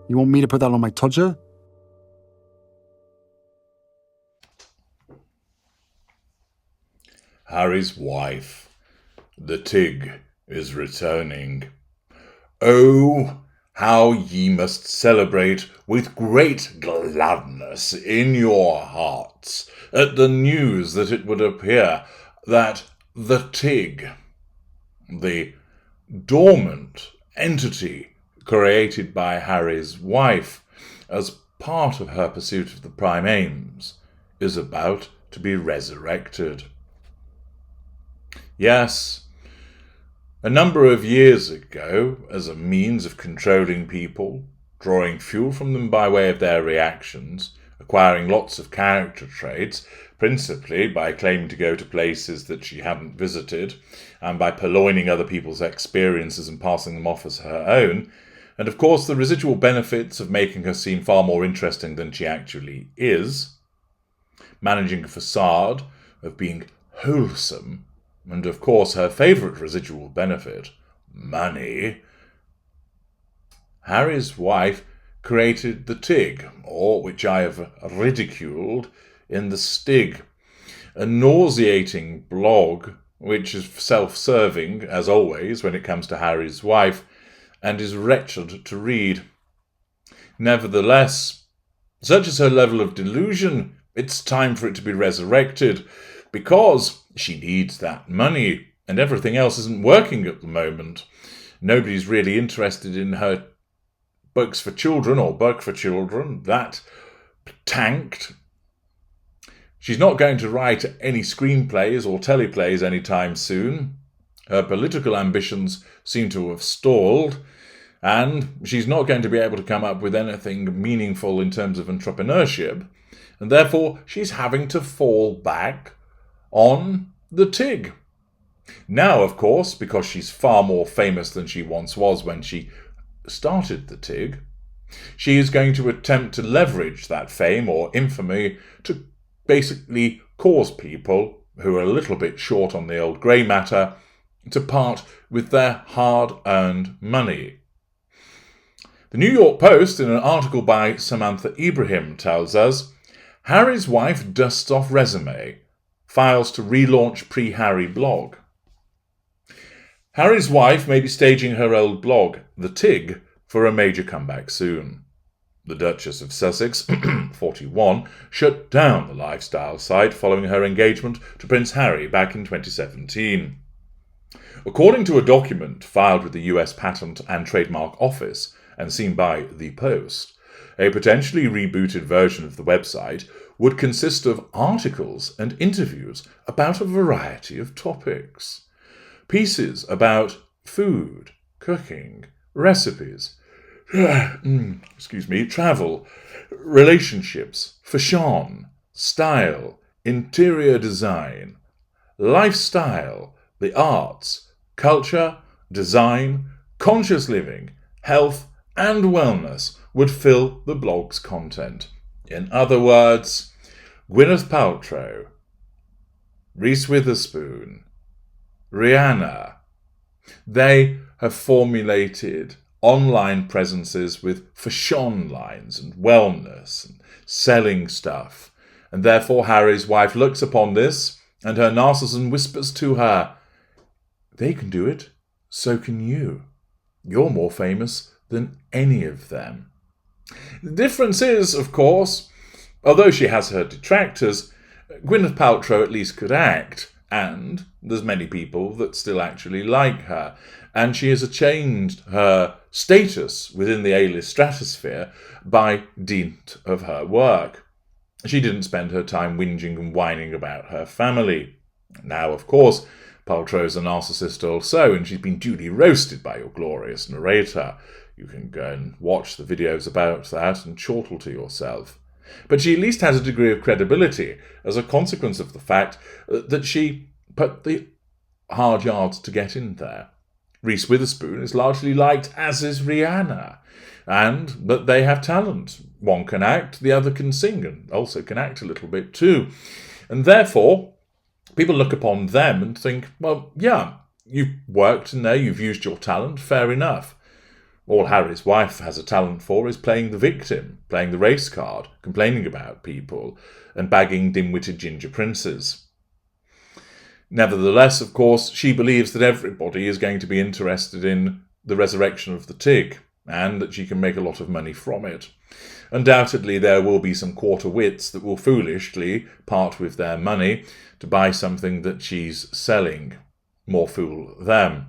You want me to put that on my Tudor? Harry's wife, the Tig, is returning. Oh, how ye must celebrate with great gladness in your hearts at the news that it would appear that the Tig, the dormant entity created by Harry's wife as part of her pursuit of the prime aims, is about to be resurrected. Yes, a number of years ago, as a means of controlling people, drawing fuel from them by way of their reactions, acquiring lots of character traits, principally by claiming to go to places that she hadn't visited, and by purloining other people's experiences and passing them off as her own, and of course the residual benefits of making her seem far more interesting than she actually is, managing a facade of being wholesome, and of course her favourite residual benefit, money, Harry's wife created the Tig, or which I have ridiculed in the Stig, a nauseating blog which is self-serving, as always, when it comes to Harry's wife, and is wretched to read. Nevertheless, such is her level of delusion, it's time for it to be resurrected, because she needs that money, and everything else isn't working at the moment. Nobody's really interested in her books for children, or book for children. That tanked. She's not going to write any screenplays or teleplays anytime soon. Her political ambitions seem to have stalled, and she's not going to be able to come up with anything meaningful in terms of entrepreneurship, and therefore she's having to fall back on the Tig. Now, of course, because she's far more famous than she once was when she started the Tig, she is going to attempt to leverage that fame or infamy to basically cause people who are a little bit short on the old grey matter to part with their hard-earned money. The New York Post, in an article by Samantha Ibrahim, tells us, Harry's wife dusts off resume, files to relaunch pre-Harry blog. Harry's wife may be staging her old blog, The Tig, for a major comeback soon. The Duchess of Sussex, 41, shut down the lifestyle site following her engagement to Prince Harry back in 2017. According to a document filed with the US Patent and Trademark Office and seen by The Post, a potentially rebooted version of the website would consist of articles and interviews about a variety of topics. Pieces about food, cooking, recipes, travel, relationships, fashion, style, interior design, lifestyle, the arts, culture, design, conscious living, health, and wellness would fill the blog's content. In other words, Gwyneth Paltrow, Reese Witherspoon, Rihanna, they have formulated online presences with fashion lines and wellness and selling stuff, and therefore Harry's wife looks upon this and her narcissism whispers to her, they can do it, so can you. You're more famous than any of them. The difference is, of course, although she has her detractors, Gwyneth Paltrow at least could act, and there's many people that still actually like her, and she has changed her status within the A-list stratosphere by dint of her work. She didn't spend her time whinging and whining about her family. Now, of course, Paltrow's a narcissist also, and she's been duly roasted by your glorious narrator. You can go and watch the videos about that and chortle to yourself. But she at least has a degree of credibility as a consequence of the fact that she put the hard yards to get in there. Reese Witherspoon is largely liked, as is Rihanna, and that they have talent. One can act, the other can sing, and also can act a little bit too. And therefore, people look upon them and think, well, yeah, you've worked in there, you've used your talent, fair enough. All Harry's wife has a talent for is playing the victim, playing the race card, complaining about people, and bagging dim-witted ginger princes. Nevertheless, of course, she believes that everybody is going to be interested in the resurrection of the Tig, and that she can make a lot of money from it. Undoubtedly, there will be some quarter wits that will foolishly part with their money to buy something that she's selling. More fool them.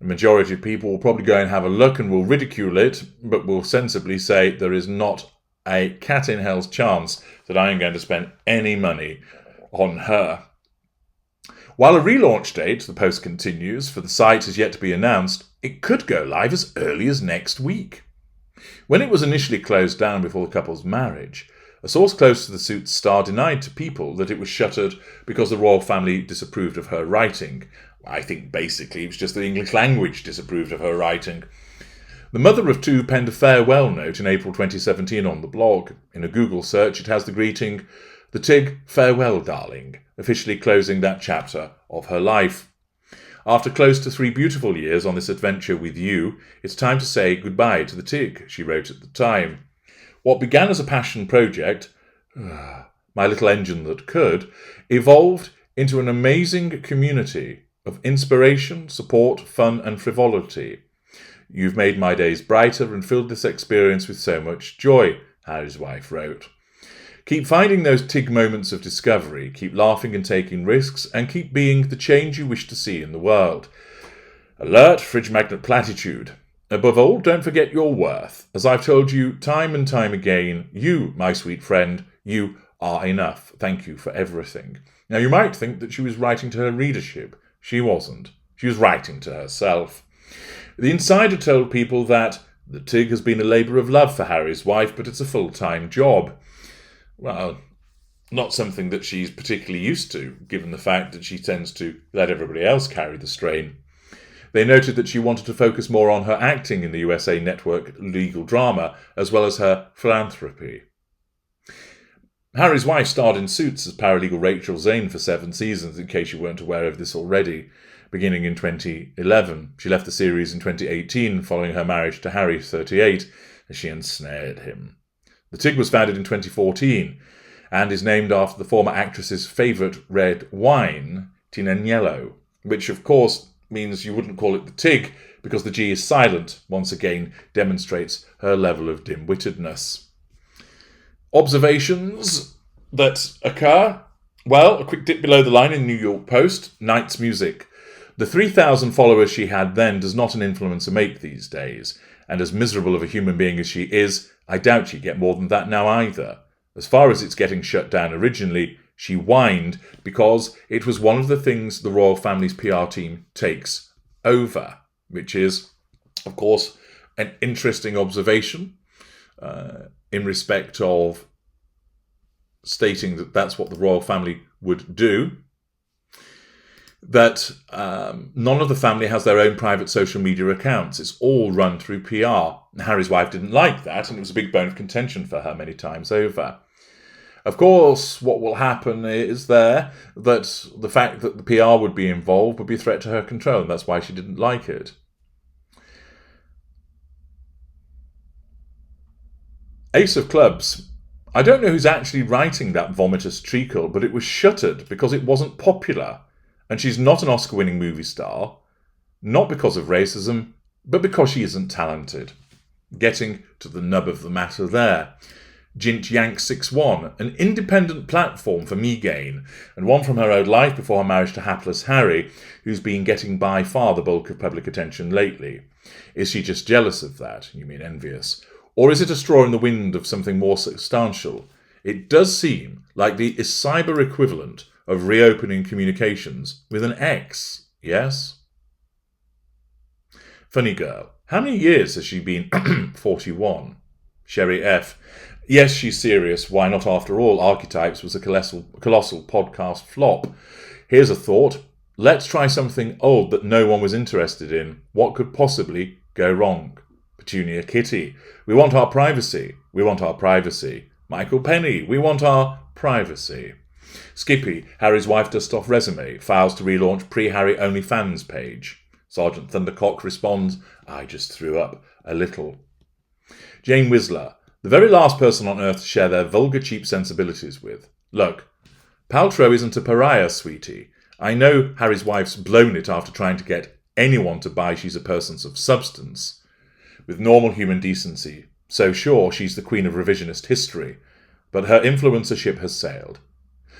The majority of people will probably go and have a look and will ridicule it, but will sensibly say there is not a cat in hell's chance that I am going to spend any money on her. While a relaunch date, the post continues, for the site is yet to be announced, it could go live as early as next week. When it was initially closed down before the couple's marriage, a source close to the suit's star denied to People that it was shuttered because the royal family disapproved of her writing. I think basically it was just the English language disapproved of her writing. The mother of two penned a farewell note in April 2017 on the blog. In a Google search, it has the greeting, "The Tig, farewell, darling," officially closing that chapter of her life. After close to 3 beautiful years on this adventure with you, it's time to say goodbye to the Tig, she wrote at the time. What began as a passion project, my little engine that could, evolved into an amazing community of inspiration, support, fun and frivolity. You've made my days brighter and filled this experience with so much joy, Harry's wife wrote. Keep finding those Tig moments of discovery, keep laughing and taking risks, and keep being the change you wish to see in the world. Alert, fridge magnet platitude. Above all, don't forget your worth. As I've told you time and time again, you, my sweet friend, you are enough. Thank you for everything. Now, you might think that she was writing to her readership. She wasn't. She was writing to herself. The insider told People that the Tig has been a labour of love for Harry's wife, but it's a full-time job. Well, not something that she's particularly used to, given the fact that she tends to let everybody else carry the strain. They noted that she wanted to focus more on her acting in the USA Network legal drama, as well as her philanthropy. Harry's wife starred in Suits as paralegal Rachel Zane for 7 seasons, in case you weren't aware of this already, beginning in 2011. She left the series in 2018, following her marriage to Harry, 38, as she ensnared him. The Tig was founded in 2014, and is named after the former actress's favourite red wine, Tinanello, which of course means you wouldn't call it the Tig, because the G is silent, once again demonstrates her level of dim-wittedness. Observations that occur? Well, a quick dip below the line in the New York Post, Night's music. The 3,000 followers she had then does not an influencer make these days, and as miserable of a human being as she is, I doubt she'd get more than that now either. As far as it's getting shut down originally, she whined because it was one of the things the royal family's PR team takes over, which is, of course, an interesting observation in respect of stating that that's what the royal family would do. That none of the family has their own private social media accounts. It's all run through PR. Harry's wife didn't like that, and it was a big bone of contention for her many times over. Of course, what will happen is that the fact that the PR would be involved would be a threat to her control, and that's why she didn't like it. Ace of Clubs. I don't know who's actually writing that vomitous treacle, but it was shuttered because it wasn't popular. And she's not an Oscar-winning movie star, not because of racism, but because she isn't talented. Getting to the nub of the matter there. Jint Yank 61, an independent platform for Meghan, and one from her own life before her marriage to hapless Harry, who's been getting by far the bulk of public attention lately. Is she just jealous of that? You mean envious? Or is it a straw in the wind of something more substantial? It does seem like the cyber equivalent of reopening communications with an X, yes? Funny girl. How many years has she been 41? Sherry F. Yes, she's serious. Why not? After all, Archetypes was a colossal podcast flop. Here's a thought. Let's try something old that no one was interested in. What could possibly go wrong? Petunia Kitty. We want our privacy. We want our privacy. Michael Penny. We want our privacy. Skippy. Harry's wife dusts off resume. Files to relaunch pre-Harry OnlyFans page. Sergeant Thundercock responds, I just threw up a little. Jane Whistler, the very last person on earth to share their vulgar, cheap sensibilities with. Look, Paltrow isn't a pariah, sweetie. I know Harry's wife's blown it after trying to get anyone to buy she's a person of substance, with normal human decency. So sure, she's the queen of revisionist history, but her influencer ship has sailed.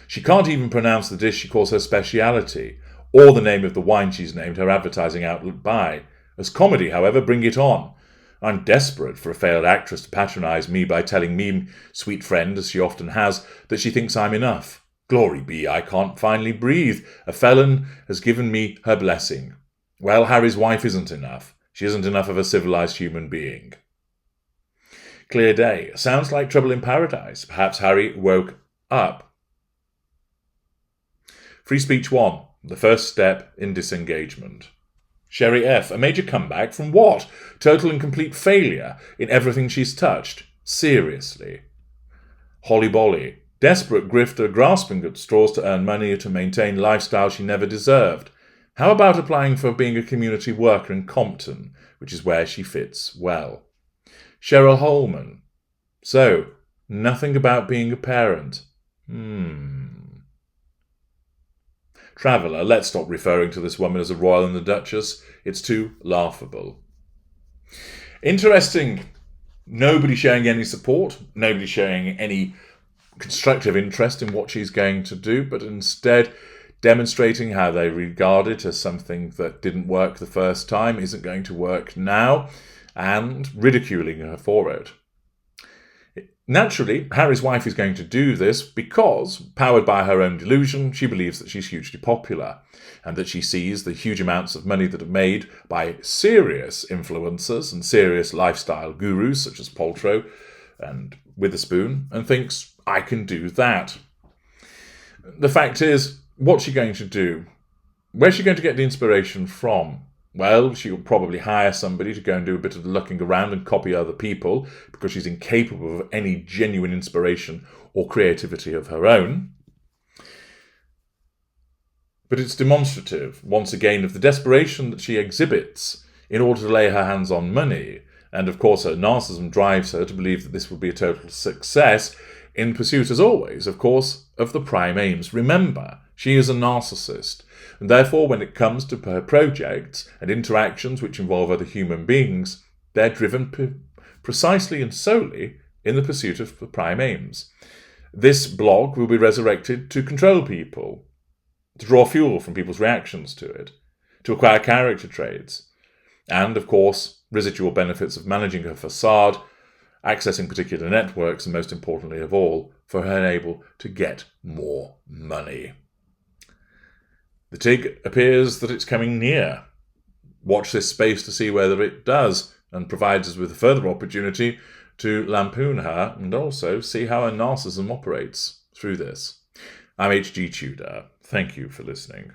She can't even pronounce the dish she calls her speciality, or the name of the wine she's named her advertising outlet by. As comedy, however, bring it on. I'm desperate for a failed actress to patronise me by telling me, sweet friend, as she often has, that she thinks I'm enough. Glory be, I can't finally breathe. A felon has given me her blessing. Well, Harry's wife isn't enough. She isn't enough of a civilised human being. Clear day. Sounds like trouble in paradise. Perhaps Harry woke up. Free speech 1. The first step in disengagement. Sherry F. A major comeback from what? Total and complete failure in everything she's touched. Seriously. Holly Bolly. Desperate grifter grasping at straws to earn money to maintain lifestyle she never deserved. How about applying for being a community worker in Compton, which is where she fits well? Cheryl Holman. So, nothing about being a parent. Traveller, let's stop referring to this woman as a royal and the Duchess. It's too laughable. Interesting. Nobody showing any support, nobody showing any constructive interest in what she's going to do, but instead demonstrating how they regard it as something that didn't work the first time, isn't going to work now, and ridiculing her for it. Naturally, Harry's wife is going to do this because, powered by her own delusion, she believes that she's hugely popular, and that she sees the huge amounts of money that are made by serious influencers and serious lifestyle gurus such as Paltrow and Witherspoon, and thinks, I can do that. The fact is, what's she going to do? Where's she going to get the inspiration from? Well, she'll probably hire somebody to go and do a bit of the looking around and copy other people because she's incapable of any genuine inspiration or creativity of her own. But it's demonstrative, once again, of the desperation that she exhibits in order to lay her hands on money. And of course, her narcissism drives her to believe that this will be a total success in pursuit, as always, of course, of the prime aims. Remember, she is a narcissist. And therefore, when it comes to her projects and interactions which involve other human beings, they're driven precisely and solely in the pursuit of the prime aims. This blog will be resurrected to control people, to draw fuel from people's reactions to it, to acquire character traits, and, of course, residual benefits of managing her facade, accessing particular networks, and most importantly of all, for her able to get more money. The TIG appears that it's coming near. Watch this space to see whether it does, and provides us with a further opportunity to lampoon her and also see how her narcissism operates through this. I'm HG Tudor. Thank you for listening.